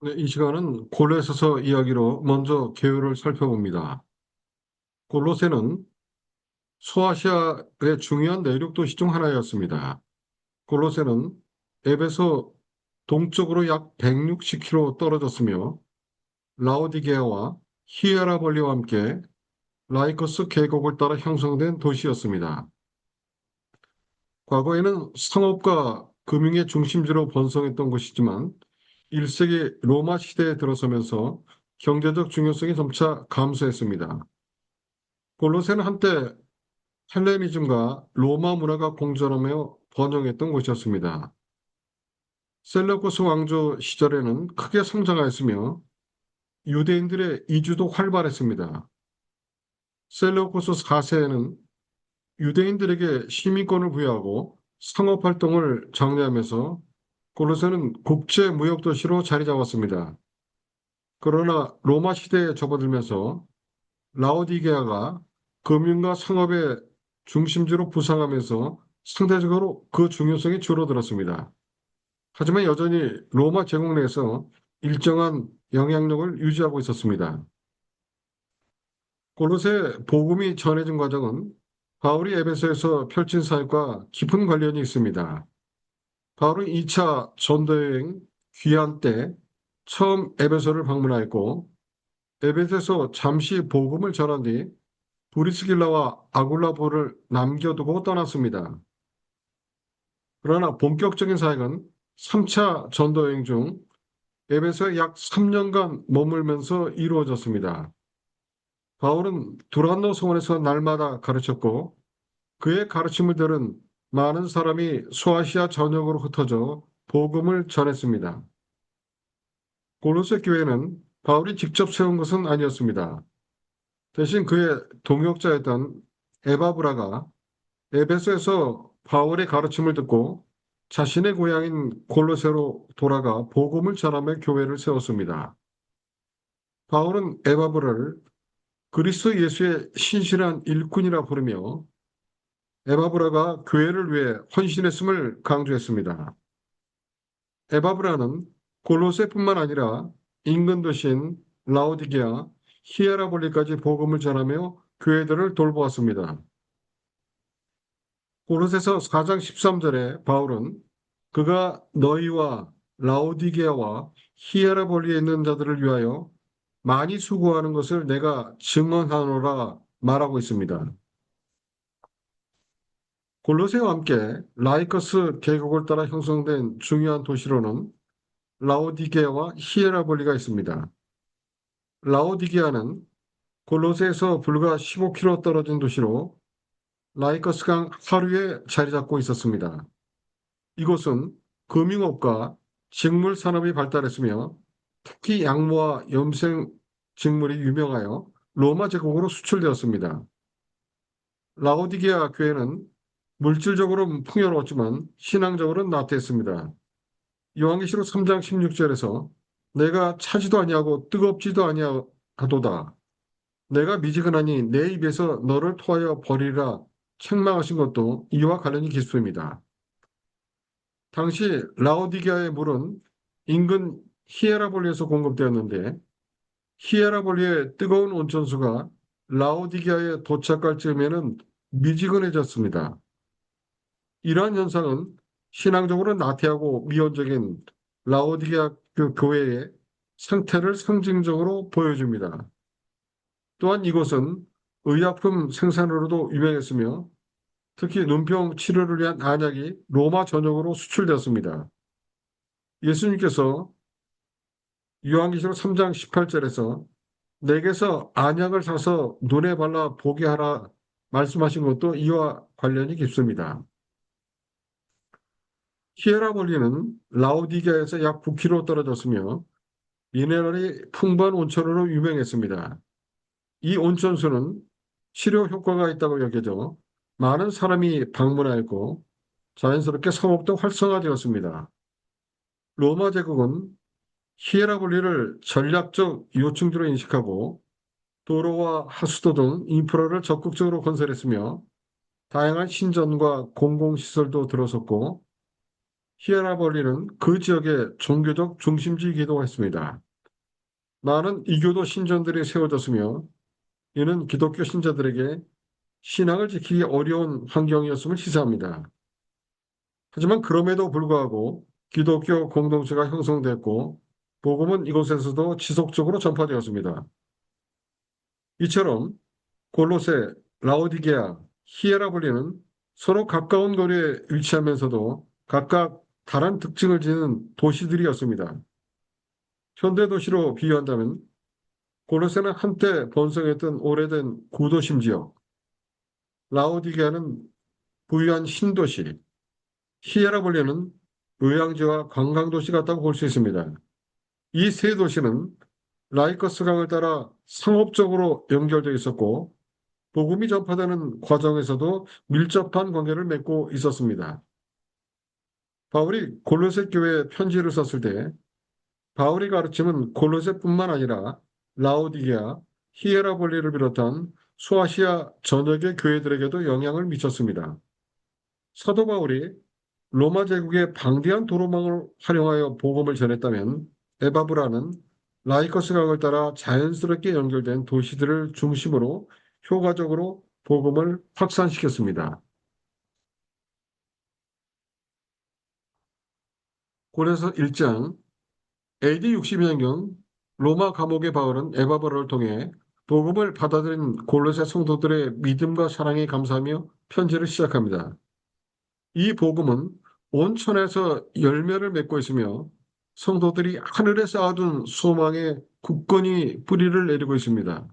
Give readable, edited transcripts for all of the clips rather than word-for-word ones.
네, 이 시간은 골로새서 이야기로 먼저 개요를 살펴봅니다. 골로새는 소아시아의 중요한 내륙 도시 중 하나였습니다. 골로새는 에베소 동쪽으로 약 160km 떨어졌으며 라오디게아와 히에라볼리와 함께 라이커스 계곡을 따라 형성된 도시였습니다. 과거에는 상업과 금융의 중심지로 번성했던 곳이지만 1세기 로마 시대에 들어서면서 경제적 중요성이 점차 감소했습니다. 골로새는 한때 헬레니즘과 로마 문화가 공존하며 번영했던 곳이었습니다. 셀레우코스 왕조 시절에는 크게 성장하였으며 유대인들의 이주도 활발했습니다. 셀레우코스 4세에는 유대인들에게 시민권을 부여하고 상업 활동을 장려하면서 골로새는 국제 무역 도시로 자리 잡았습니다. 그러나 로마 시대에 접어들면서 라오디게아가 금융과 상업의 중심지로 부상하면서 상대적으로 그 중요성이 줄어들었습니다. 하지만 여전히 로마 제국 내에서 일정한 영향력을 유지하고 있었습니다. 골로새 복음이 전해진 과정은 바울이 에베소에서 펼친 사역과 깊은 관련이 있습니다. 바울은 2차 전도여행 귀환 때 처음 에베소를 방문하였고 에베소에서 잠시 복음을 전한 뒤 브리스길라와 아굴라보를 남겨두고 떠났습니다. 그러나 본격적인 사역은 3차 전도여행 중 에베소에 약 3년간 머물면서 이루어졌습니다. 바울은 두란노 성원에서 날마다 가르쳤고 그의 가르침을 들은 많은 사람이 소아시아 전역으로 흩어져 복음을 전했습니다. 골로새 교회는 바울이 직접 세운 것은 아니었습니다. 대신 그의 동역자였던 에바브라가 에베소에서 바울의 가르침을 듣고 자신의 고향인 골로새로 돌아가 복음을 전하며 교회를 세웠습니다. 바울은 에바브라를 그리스도 예수의 신실한 일꾼이라 부르며 에바브라가 교회를 위해 헌신했음을 강조했습니다. 에바브라는 골로새뿐만 아니라 인근 도시인 라오디게아, 히에라볼리까지 복음을 전하며 교회들을 돌보았습니다. 골로새서 4장 13절에 바울은 그가 너희와 라오디게아와 히에라볼리에 있는 자들을 위하여 많이 수고하는 것을 내가 증언하노라 말하고 있습니다. 골로새와 함께 라이커스 계곡을 따라 형성된 중요한 도시로는 라오디게아와 히에라볼리가 있습니다. 라오디게아는 골로새에서 불과 15km 떨어진 도시로 라이커스강 하류에 자리 잡고 있었습니다. 이곳은 금융업과 직물 산업이 발달했으며 특히 양모와 염색 직물이 유명하여 로마 제국으로 수출되었습니다. 라오디게아 교회는 물질적으로 풍요로웠지만 신앙적으로는 나태했습니다. 요한계시록 3장 16절에서 내가 차지도 아니하고 뜨겁지도 아니하도다. 내가 미지근하니 내 입에서 너를 토하여 버리라 책망하신 것도 이와 관련이 깊습니다. 당시 라오디게아의 물은 인근 히에라볼리에서 공급되었는데 히에라볼리의 뜨거운 온천수가 라오디게아에 도착할 즈음에는 미지근해졌습니다. 이러한 현상은 신앙적으로 나태하고 미온적인 라오디게아 교회의 상태를 상징적으로 보여줍니다. 또한 이곳은 의약품 생산으로도 유명했으며 특히 눈병 치료를 위한 안약이 로마 전역으로 수출되었습니다. 예수님께서 요한계시록 3장 18절에서 내게서 안약을 사서 눈에 발라 보게 하라 말씀하신 것도 이와 관련이 깊습니다. 히에라볼리는 라오디게아에서 약 9km 떨어졌으며 미네랄이 풍부한 온천으로 유명했습니다. 이 온천수는 치료 효과가 있다고 여겨져 많은 사람이 방문하였고 자연스럽게 상업도 활성화되었습니다. 로마 제국은 히에라볼리를 전략적 요충지로 인식하고 도로와 하수도 등 인프라를 적극적으로 건설했으며 다양한 신전과 공공시설도 들어섰고 히에라볼리는 그 지역의 종교적 중심지이기도 했습니다. 많은 이교도 신전들이 세워졌으며 이는 기독교 신자들에게 신앙을 지키기 어려운 환경이었음을 시사합니다. 하지만 그럼에도 불구하고 기독교 공동체가 형성됐고 복음은 이곳에서도 지속적으로 전파되었습니다. 이처럼 골로새, 라오디게아, 히에라볼리는 서로 가까운 거리에 위치하면서도 각각 다른 특징을 지닌 도시들이었습니다. 현대 도시로 비유한다면 골로새는 한때 번성했던 오래된 구도심 지역, 라오디게아는 부유한 신도시, 히에라볼리는 의왕지와 관광도시 같다고 볼 수 있습니다. 이 세 도시는 라이커스 강을 따라 상업적으로 연결되어 있었고 복음이 전파되는 과정에서도 밀접한 관계를 맺고 있었습니다. 바울이 골로새 교회에 편지를 썼을 때 바울이 가르침은 골로새뿐만 아니라 라오디게아, 히에라볼리를 비롯한 소아시아 전역의 교회들에게도 영향을 미쳤습니다. 사도 바울이 로마 제국의 방대한 도로망을 활용하여 복음을 전했다면 에바브라는 라이커스 강을 따라 자연스럽게 연결된 도시들을 중심으로 효과적으로 복음을 확산시켰습니다. 고린도서 1장 AD 62년경 로마 감옥의 바울은 에바브라를 통해 복음을 받아들인 골로새 성도들의 믿음과 사랑에 감사하며 편지를 시작합니다. 이 복음은 온 천에서 열매를 맺고 있으며 성도들이 하늘에 쌓아둔 소망에 굳건히 뿌리를 내리고 있습니다.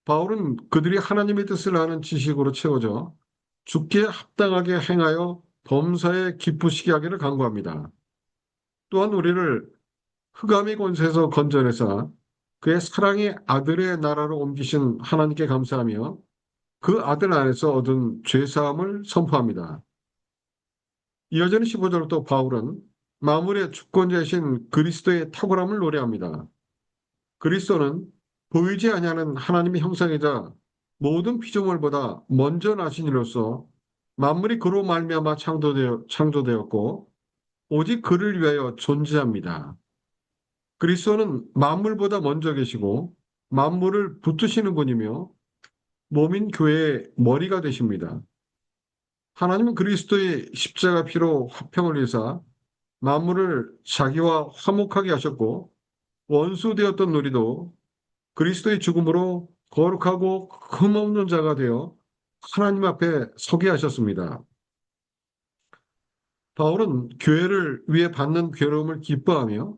바울은 그들이 하나님의 뜻을 아는 지식으로 채워져 죽기에 합당하게 행하여 범사에 기쁘시게 하기를 간구합니다. 또한 우리를 흑암의 권세에서 건져내사 그의 사랑의 아들의 나라로 옮기신 하나님께 감사하며 그 아들 안에서 얻은 죄사함을 선포합니다. 이어지는 15절부터 바울은 만물의 주권자이신 그리스도의 탁월함을 노래합니다. 그리스도는 보이지 아니하는 하나님의 형상이자 모든 피조물보다 먼저 나신 이로서 만물이 그로 말미암아 창조되었고 오직 그를 위하여 존재합니다. 그리스도는 만물보다 먼저 계시고 만물을 붙드시는 분이며 몸인 교회의 머리가 되십니다. 하나님은 그리스도의 십자가 피로 화평을 위해서 만물을 자기와 화목하게 하셨고 원수되었던 우리도 그리스도의 죽음으로 거룩하고 흠없는 자가 되어 하나님 앞에 서게 하셨습니다. 바울은 교회를 위해 받는 괴로움을 기뻐하며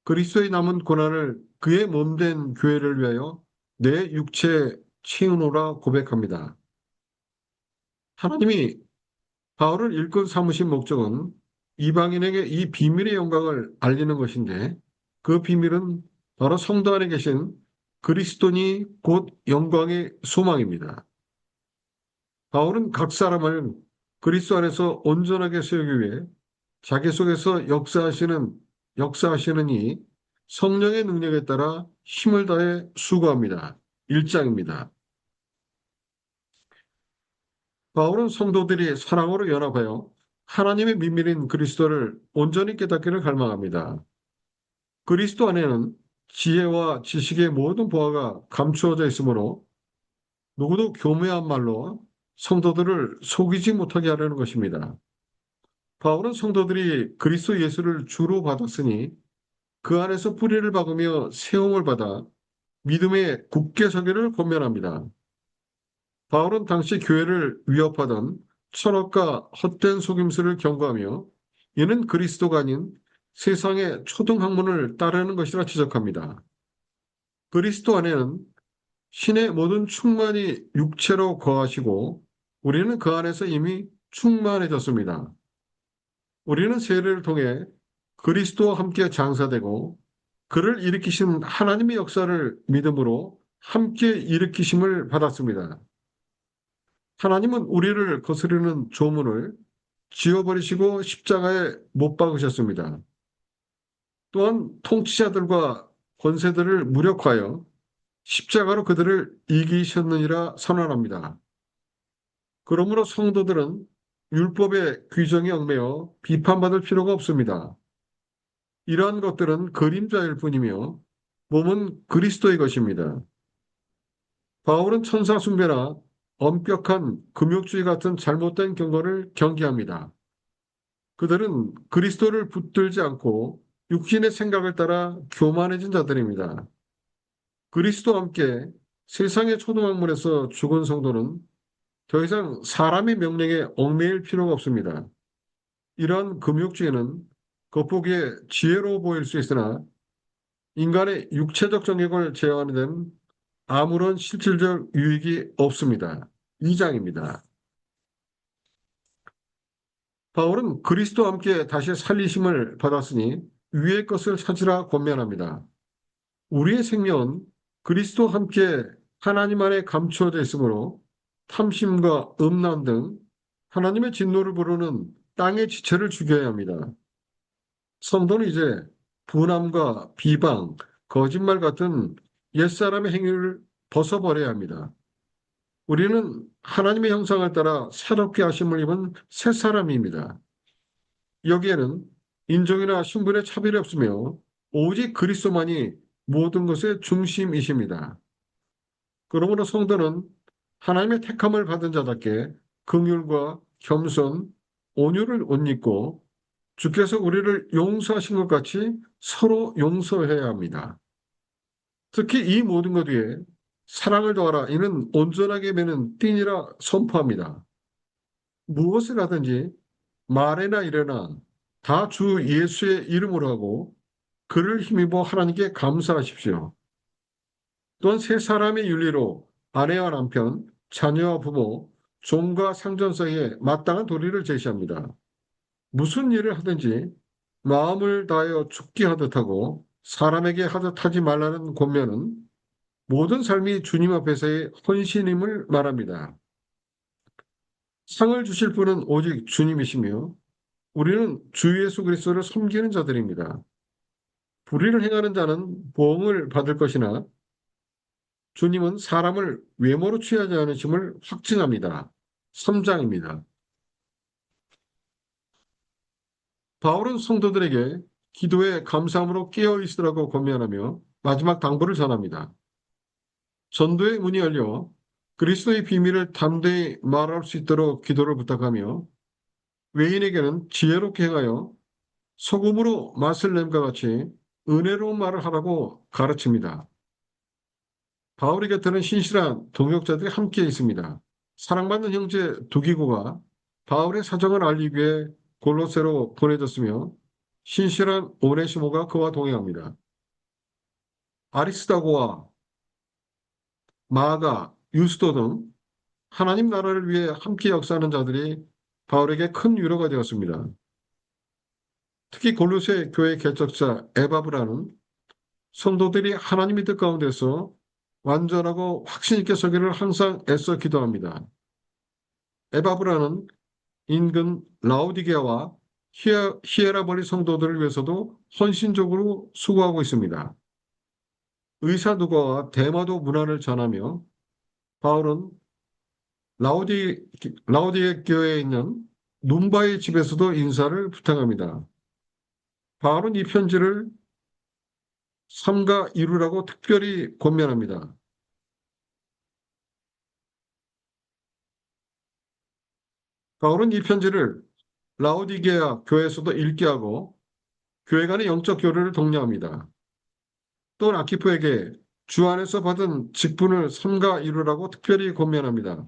그리스도의 남은 고난을 그의 몸된 교회를 위하여 내 육체에 채우노라 고백합니다. 하나님이 바울을 일꾼 삼으신 목적은 이방인에게 이 비밀의 영광을 알리는 것인데 그 비밀은 바로 성도 안에 계신 그리스도니 곧 영광의 소망입니다. 바울은 각 사람을 그리스도 안에서 온전하게 세우기 위해 자기 속에서 역사하시는 이 성령의 능력에 따라 힘을 다해 수고합니다. 1장입니다. 바울은 성도들이 사랑으로 연합하여 하나님의 비밀인 그리스도를 온전히 깨닫기를 갈망합니다. 그리스도 안에는 지혜와 지식의 모든 보화가 감추어져 있으므로 누구도 교묘한 말로 성도들을 속이지 못하게 하려는 것입니다. 바울은 성도들이 그리스도 예수를 주로 받았으니 그 안에서 뿌리를 박으며 세움을 받아 믿음의 굳게 서기를 권면합니다. 바울은 당시 교회를 위협하던 철학과 헛된 속임수를 경고하며 이는 그리스도가 아닌 세상의 초등학문을 따르는 것이라 지적합니다. 그리스도 안에는 신의 모든 충만이 육체로 거하시고 우리는 그 안에서 이미 충만해졌습니다. 우리는 세례를 통해 그리스도와 함께 장사되고 그를 일으키신 하나님의 역사를 믿음으로 함께 일으키심을 받았습니다. 하나님은 우리를 거스르는 조문을 지워버리시고 십자가에 못 박으셨습니다. 또한 통치자들과 권세들을 무력화하여 십자가로 그들을 이기셨느니라 선언합니다. 그러므로 성도들은 율법의 규정에 얽매여 비판받을 필요가 없습니다. 이러한 것들은 그림자일 뿐이며 몸은 그리스도의 것입니다. 바울은 천사 숭배나 엄격한 금욕주의 같은 잘못된 경고를 경계합니다. 그들은 그리스도를 붙들지 않고 육신의 생각을 따라 교만해진 자들입니다. 그리스도와 함께 세상의 초등학문에서 죽은 성도는 더 이상 사람의 명령에 얽매일 필요가 없습니다. 이러한 금욕주의는 겉보기에 지혜로워 보일 수 있으나 인간의 육체적 정욕을 제어하는 데는 아무런 실질적 유익이 없습니다. 2장입니다. 바울은 그리스도와 함께 다시 살리심을 받았으니 위의 것을 찾으라 권면합니다. 우리의 생명은 그리스도와 함께 하나님 안에 감추어져 있으므로 탐심과 음란 등 하나님의 진노를 부르는 땅의 지체를 죽여야 합니다. 성도는 이제 분함과 비방, 거짓말 같은 옛사람의 행위를 벗어버려야 합니다. 우리는 하나님의 형상을 따라 새롭게 하심을 입은 새 사람입니다. 여기에는 인종이나 신분의 차별이 없으며 오직 그리스도만이 모든 것의 중심이십니다. 그러므로 성도는 하나님의 택함을 받은 자답게 긍휼과 겸손, 온유를 옷 입고 주께서 우리를 용서하신 것 같이 서로 용서해야 합니다. 특히 이 모든 것 위에 사랑을 더하라. 이는 온전하게 매는 띠니라 선포합니다. 무엇을 하든지 말이나 일에나 다 주 예수의 이름으로 하고 그를 힘입어 하나님께 감사하십시오. 또한 세 사람의 윤리로 아내와 남편, 자녀와 부모, 종과 상전 사이에 마땅한 도리를 제시합니다. 무슨 일을 하든지 마음을 다하여 죽게 하듯 하고 사람에게 하듯 하지 말라는 권면은 모든 삶이 주님 앞에서의 헌신임을 말합니다. 상을 주실 분은 오직 주님이시며 우리는 주 예수 그리스도를 섬기는 자들입니다. 불의를 행하는 자는 보응을 받을 것이나 주님은 사람을 외모로 취하지 않으심을 확증합니다. 3장입니다. 바울은 성도들에게 기도에 감사함으로 깨어 있으라고 권면하며 마지막 당부를 전합니다. 전도의 문이 열려 그리스도의 비밀을 담대히 말할 수 있도록 기도를 부탁하며 외인에게는 지혜롭게 행하여 소금으로 맛을 냄과 같이 은혜로운 말을 하라고 가르칩니다. 바울의 곁에는 신실한 동역자들이 함께 있습니다. 사랑받는 형제 두기고가 바울의 사정을 알리기 위해 골로새로 보내졌으며 신실한 오네시모가 그와 동행합니다. 아리스다고와 마가, 유스도 등 하나님 나라를 위해 함께 역사하는 자들이 바울에게 큰 위로가 되었습니다. 특히 골로새 교회 개척자 에바브라는 성도들이 하나님의 뜻 가운데서 완전하고 확신 있게 서기를 항상 애써 기도합니다. 에바브라는 인근 라오디게아와 히에라볼리 성도들을 위해서도 헌신적으로 수고하고 있습니다. 의사 누가와 대마도 문안을 전하며 바울은 라오디게 교회에 있는 눈바의 집에서도 인사를 부탁합니다. 바울은 이 편지를 삼가 이루라고 특별히 권면합니다. 바울은 이 편지를 라오디게아 교회에서도 읽게 하고 교회 간의 영적 교류를 독려합니다. 또한 아키포에게 주 안에서 받은 직분을 삼가 이루라고 특별히 권면합니다.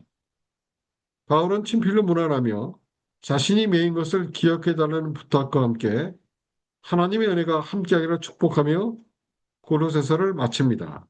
바울은 친필로 문안하며 자신이 메인 것을 기억해달라는 부탁과 함께 하나님의 은혜가 함께하기를 축복하며 고로새서를 마칩니다.